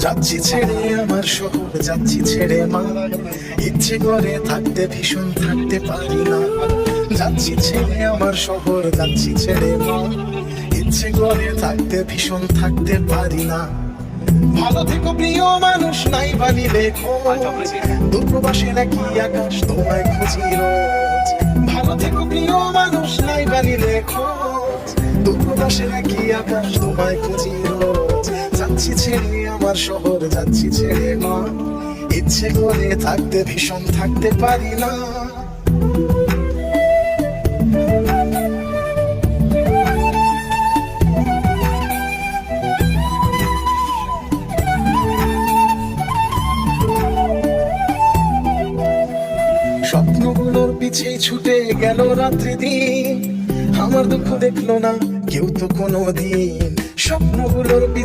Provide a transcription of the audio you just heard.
যাচ্ছি ছেড়ে আমার শহর, যাচ্ছি ছেড়ে মা, ইচ্ছে করে থাকতে ভীষণ থাকতে পারি না। যাচ্ছি ছেড়ে আমার শহর, যাচ্ছি ছেড়ে মা, ইচ্ছে করে থাকতে ভীষণ থাকতে পারি না। ভালো থেকো প্রিয় মানুষ, নাই বানি লেখো, দূরপ্রবাসে নাকি আকাশ তোমায় খুঁজি রোজ। ভালো থেকো প্রিয় মানুষ, নাই বানি লেখো, দূরপ্রবাসে নাকি আকাশ তোমায় খুঁজি রোজ। যাচ্ছি ছেড়ে আমার শহর, যাচ্ছি ছেড়ে মা, ইচ্ছে করে থাকতে ভীষণ থাকতে পারি না। স্বপ্নগুলোর পিছে ছুটে গেল রাত্রি দিন, আমার দুঃখ দেখলো না কেউ তো কোনো দিন। স্বপ্নগুলোর পিছে